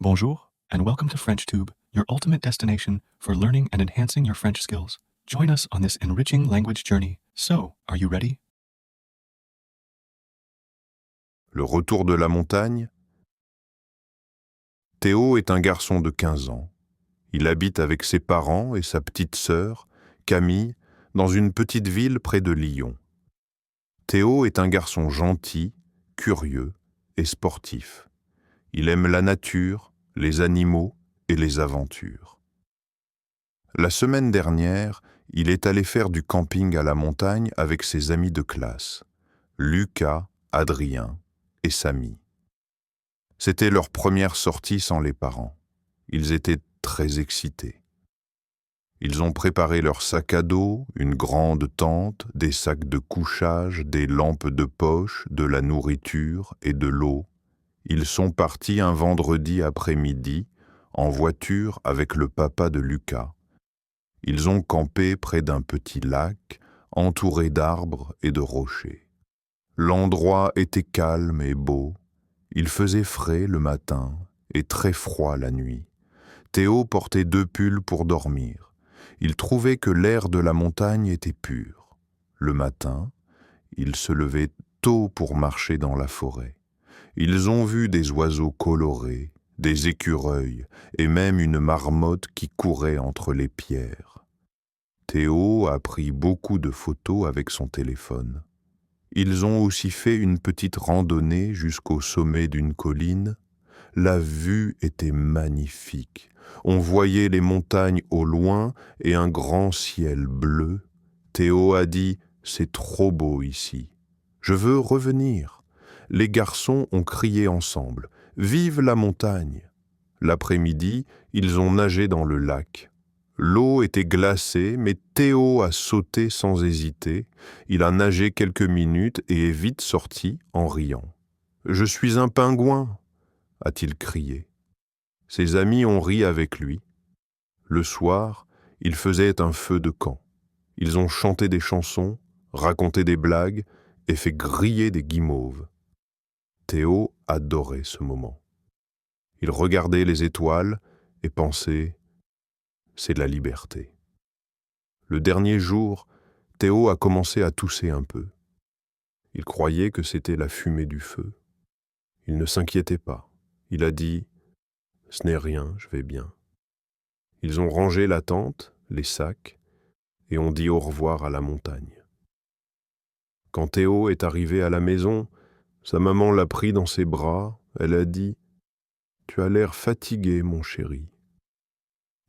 Bonjour, and welcome to FrenchTube, your ultimate destination for learning and enhancing your French skills. Join us on this enriching language journey. So, are you ready? Le retour de la montagne. Théo est un garçon de 15 ans. Il habite avec ses parents et sa petite sœur, Camille, dans une petite ville près de Lyon. Théo est un garçon gentil, curieux et sportif. Il aime la nature, les animaux et les aventures. La semaine dernière, il est allé faire du camping à la montagne avec ses amis de classe, Lucas, Adrien et Samy. C'était leur première sortie sans les parents. Ils étaient très excités. Ils ont préparé leur sac à dos, une grande tente, des sacs de couchage, des lampes de poche, de la nourriture et de l'eau. Ils sont partis un vendredi après-midi, en voiture avec le papa de Lucas. Ils ont campé près d'un petit lac, entouré d'arbres et de rochers. L'endroit était calme et beau. Il faisait frais le matin et très froid la nuit. Théo portait 2 pulls pour dormir. Il trouvait que l'air de la montagne était pur. Le matin, il se levait tôt pour marcher dans la forêt. Ils ont vu des oiseaux colorés, des écureuils et même une marmotte qui courait entre les pierres. Théo a pris beaucoup de photos avec son téléphone. Ils ont aussi fait une petite randonnée jusqu'au sommet d'une colline. La vue était magnifique. On voyait les montagnes au loin et un grand ciel bleu. Théo a dit « C'est trop beau ici. Je veux revenir ». Les garçons ont crié ensemble « Vive la montagne !» L'après-midi, ils ont nagé dans le lac. L'eau était glacée, mais Théo a sauté sans hésiter. Il a nagé quelques minutes et est vite sorti en riant. « Je suis un pingouin !» a-t-il crié. Ses amis ont ri avec lui. Le soir, ils faisaient un feu de camp. Ils ont chanté des chansons, raconté des blagues et fait griller des guimauves. Théo adorait ce moment. Il regardait les étoiles et pensait « c'est la liberté ». Le dernier jour, Théo a commencé à tousser un peu. Il croyait que c'était la fumée du feu. Il ne s'inquiétait pas. Il a dit « ce n'est rien, je vais bien ». Ils ont rangé la tente, les sacs, et ont dit au revoir à la montagne. Quand Théo est arrivé à la maison, sa maman l'a pris dans ses bras. Elle a dit « Tu as l'air fatigué, mon chéri ».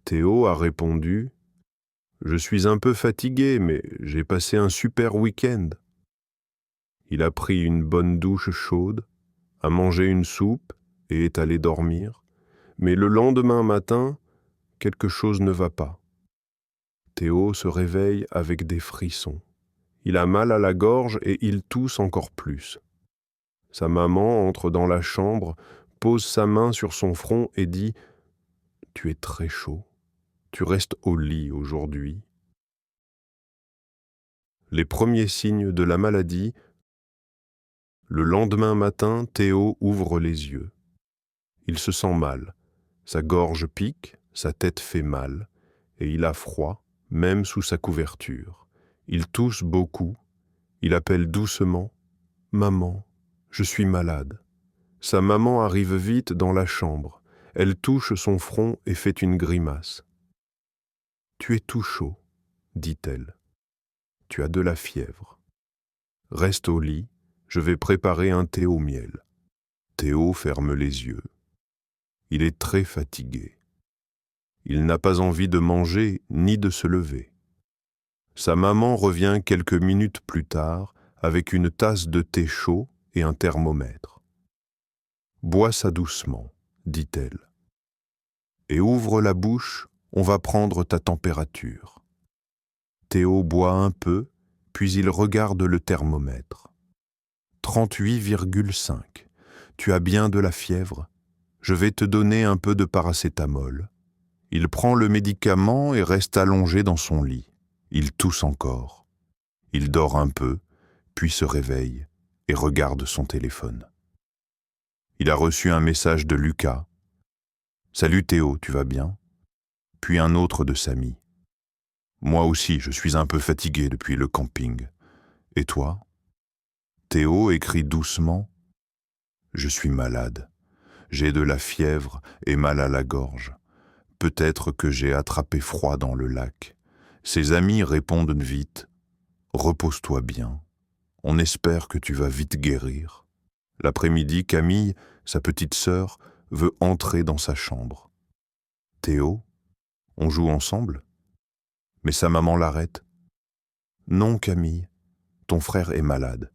Théo a répondu « Je suis un peu fatigué, mais j'ai passé un super week-end ». Il a pris une bonne douche chaude, a mangé une soupe et est allé dormir. Mais le lendemain matin, quelque chose ne va pas. Théo se réveille avec des frissons. Il a mal à la gorge et il tousse encore plus. Sa maman entre dans la chambre, pose sa main sur son front et dit « Tu es très chaud. Tu restes au lit aujourd'hui. » Les premiers signes de la maladie. Le lendemain matin, Théo ouvre les yeux. Il se sent mal. Sa gorge pique, sa tête fait mal, et il a froid, même sous sa couverture. Il tousse beaucoup. Il appelle doucement « Maman, je suis malade ». Sa maman arrive vite dans la chambre. Elle touche son front et fait une grimace. « Tu es tout chaud », dit-elle. « Tu as de la fièvre. Reste au lit, je vais préparer un thé au miel. » Théo ferme les yeux. Il est très fatigué. Il n'a pas envie de manger ni de se lever. Sa maman revient quelques minutes plus tard avec une tasse de thé chaud et un thermomètre. « Bois ça doucement, » dit-elle. « Et ouvre la bouche, on va prendre ta température. » Théo boit un peu, puis il regarde le thermomètre. 38,5. Tu as bien de la fièvre? Je vais te donner un peu de paracétamol. Il prend le médicament et reste allongé dans son lit. Il tousse encore. Il dort un peu, puis se réveille et regarde son téléphone. Il a reçu un message de Lucas. Salut Théo, tu vas bien? Puis un autre de Samy. Moi aussi, je suis un peu fatigué depuis le camping. Et toi? Théo écrit doucement. Je suis malade. J'ai de la fièvre et mal à la gorge. Peut-être que j'ai attrapé froid dans le lac. Ses amis répondent vite. Repose-toi bien. On espère que tu vas vite guérir. L'après-midi, Camille, sa petite sœur, veut entrer dans sa chambre. Théo, on joue ensemble? Mais sa maman l'arrête. Non, Camille, ton frère est malade.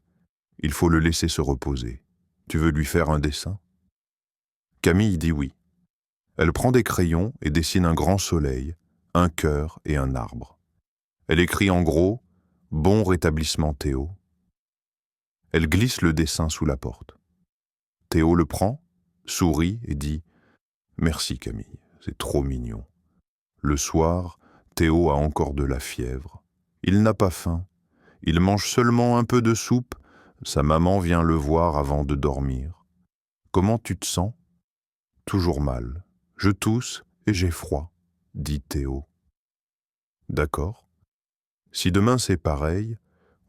Il faut le laisser se reposer. Tu veux lui faire un dessin? Camille dit oui. Elle prend des crayons et dessine un grand soleil, un cœur et un arbre. Elle écrit en gros « Bon rétablissement Théo ». Elle glisse le dessin sous la porte. Théo le prend, sourit et dit « Merci Camille, c'est trop mignon ». Le soir, Théo a encore de la fièvre. Il n'a pas faim. Il mange seulement un peu de soupe. Sa maman vient le voir avant de dormir. « Comment tu te sens ?»« Toujours mal. Je tousse et j'ai froid, » dit Théo. « D'accord. Si demain c'est pareil,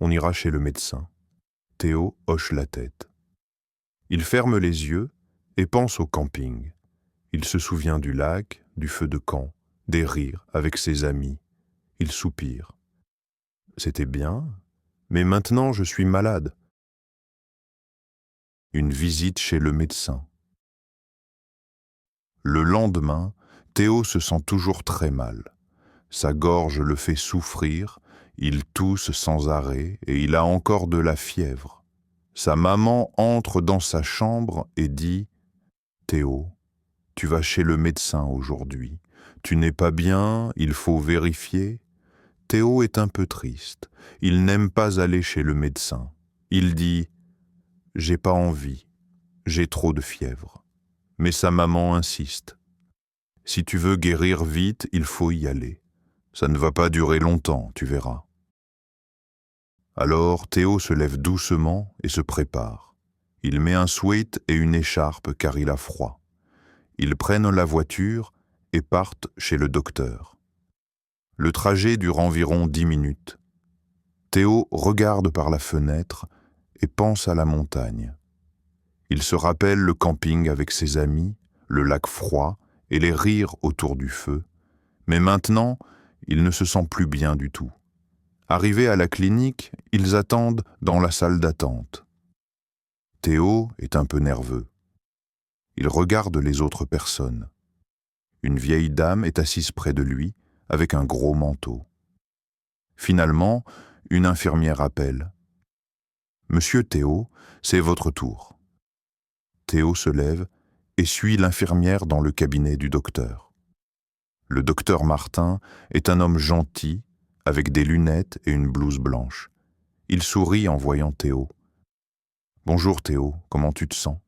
on ira chez le médecin. » Théo hoche la tête. Il ferme les yeux et pense au camping. Il se souvient du lac, du feu de camp, des rires avec ses amis. Il soupire. C'était bien, mais maintenant je suis malade. Une visite chez le médecin. Le lendemain, Théo se sent toujours très mal. Sa gorge le fait souffrir, il tousse sans arrêt et il a encore de la fièvre. Sa maman entre dans sa chambre et dit « Théo, tu vas chez le médecin aujourd'hui. Tu n'es pas bien, il faut vérifier. » Théo est un peu triste. Il n'aime pas aller chez le médecin. Il dit « J'ai pas envie, j'ai trop de fièvre. » Mais sa maman insiste. « Si tu veux guérir vite, il faut y aller. Ça ne va pas durer longtemps, tu verras. » Alors Théo se lève doucement et se prépare. Il met un sweat et une écharpe car il a froid. Ils prennent la voiture et partent chez le docteur. Le trajet dure environ 10 minutes. Théo regarde par la fenêtre et pense à la montagne. Il se rappelle le camping avec ses amis, le lac froid et les rires autour du feu. Mais maintenant, il ne se sent plus bien du tout. Arrivés à la clinique, ils attendent dans la salle d'attente. Théo est un peu nerveux. Il regarde les autres personnes. Une vieille dame est assise près de lui, avec un gros manteau. Finalement, une infirmière appelle. « Monsieur Théo, c'est votre tour. » Théo se lève et suit l'infirmière dans le cabinet du docteur. Le docteur Martin est un homme gentil, avec des lunettes et une blouse blanche. Il sourit en voyant Théo. « Bonjour Théo, comment tu te sens ?»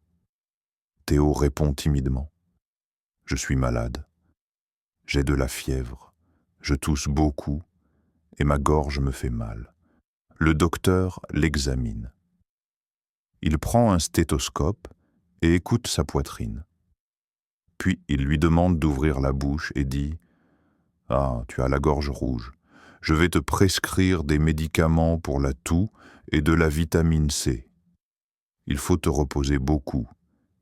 Théo répond timidement. « Je suis malade. J'ai de la fièvre. Je tousse beaucoup et ma gorge me fait mal. » Le docteur l'examine. Il prend un stéthoscope et écoute sa poitrine. Puis il lui demande d'ouvrir la bouche et dit « Ah, tu as la gorge rouge. Je vais te prescrire des médicaments pour la toux et de la vitamine C. Il faut te reposer beaucoup.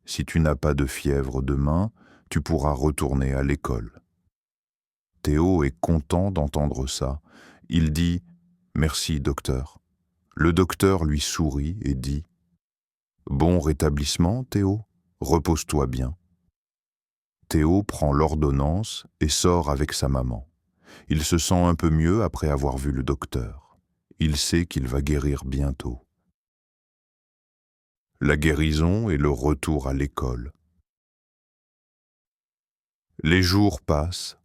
Si tu n'as pas de fièvre demain, tu pourras retourner à l'école. » Théo est content d'entendre ça. Il dit « Merci, docteur. » Le docteur lui sourit et dit « Bon rétablissement, Théo. Repose-toi bien. » Théo prend l'ordonnance et sort avec sa maman. Il se sent un peu mieux après avoir vu le docteur. Il sait qu'il va guérir bientôt. La guérison et le retour à l'école. Les jours passent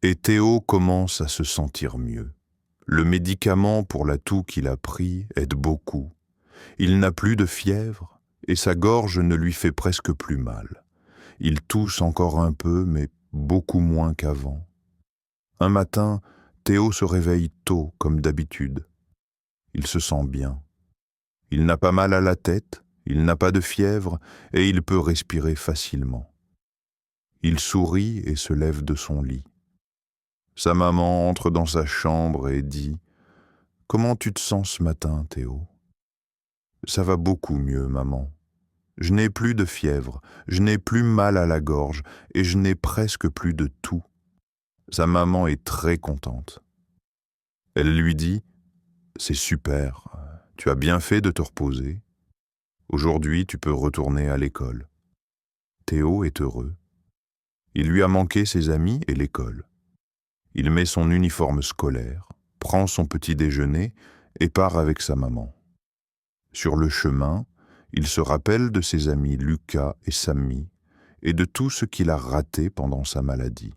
et Théo commence à se sentir mieux. Le médicament pour la toux qu'il a pris aide beaucoup. Il n'a plus de fièvre et sa gorge ne lui fait presque plus mal. Il tousse encore un peu, mais beaucoup moins qu'avant. Un matin, Théo se réveille tôt, comme d'habitude. Il se sent bien. Il n'a pas mal à la tête, il n'a pas de fièvre et il peut respirer facilement. Il sourit et se lève de son lit. Sa maman entre dans sa chambre et dit « Comment tu te sens ce matin, Théo ?»« Ça va beaucoup mieux, maman. Je n'ai plus de fièvre, je n'ai plus mal à la gorge et je n'ai presque plus de toux. » Sa maman est très contente. Elle lui dit « C'est super, tu as bien fait de te reposer. Aujourd'hui, tu peux retourner à l'école. » Théo est heureux. Il lui a manqué ses amis et l'école. Il met son uniforme scolaire, prend son petit déjeuner et part avec sa maman. Sur le chemin, il se rappelle de ses amis Lucas et Samy et de tout ce qu'il a raté pendant sa maladie.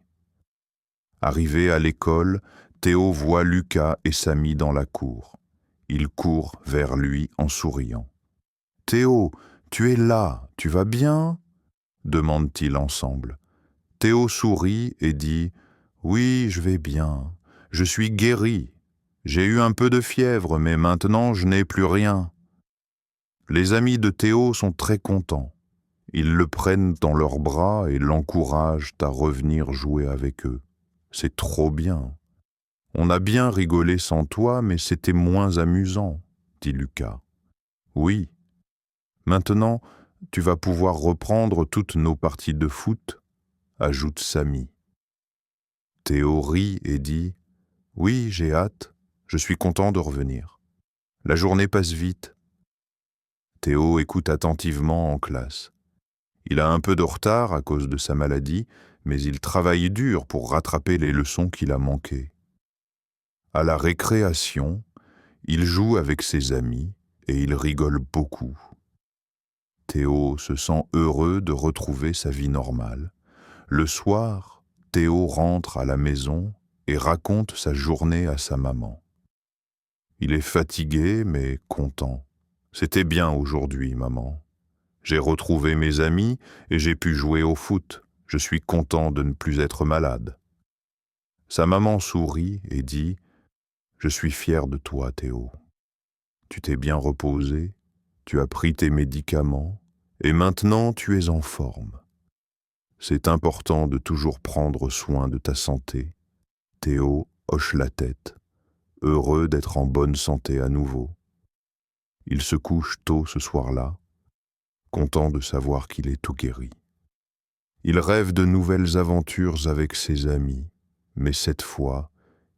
Arrivé à l'école, Théo voit Lucas et Samy dans la cour. Il court vers lui en souriant. « Théo, tu es là, tu vas bien ?» demandent-ils ensemble. Théo sourit et dit « Oui, je vais bien. Je suis guéri. J'ai eu un peu de fièvre, mais maintenant je n'ai plus rien. » Les amis de Théo sont très contents. Ils le prennent dans leurs bras et l'encouragent à revenir jouer avec eux. C'est trop bien. On a bien rigolé sans toi, mais c'était moins amusant, dit Lucas. Oui. Maintenant, tu vas pouvoir reprendre toutes nos parties de foot, ajoute Samy. Théo rit et dit « Oui, j'ai hâte, je suis content de revenir. La journée passe vite. » Théo écoute attentivement en classe. Il a un peu de retard à cause de sa maladie, mais il travaille dur pour rattraper les leçons qu'il a manquées. À la récréation, il joue avec ses amis et il rigole beaucoup. Théo se sent heureux de retrouver sa vie normale. Le soir, Théo rentre à la maison et raconte sa journée à sa maman. Il est fatigué mais content. « C'était bien aujourd'hui, maman. J'ai retrouvé mes amis et j'ai pu jouer au foot. Je suis content de ne plus être malade. » Sa maman sourit et dit « Je suis fier de toi, Théo. Tu t'es bien reposé, tu as pris tes médicaments et maintenant tu es en forme. C'est important de toujours prendre soin de ta santé. » Théo hoche la tête, heureux d'être en bonne santé à nouveau. Il se couche tôt ce soir-là, content de savoir qu'il est tout guéri. Il rêve de nouvelles aventures avec ses amis, mais cette fois,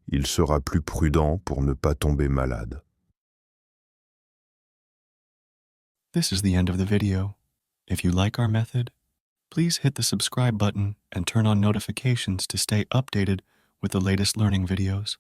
il sera plus prudent pour ne pas tomber malade. This is the end of the video. If you like our method, please hit the subscribe button and turn on notifications to stay updated with the latest learning videos.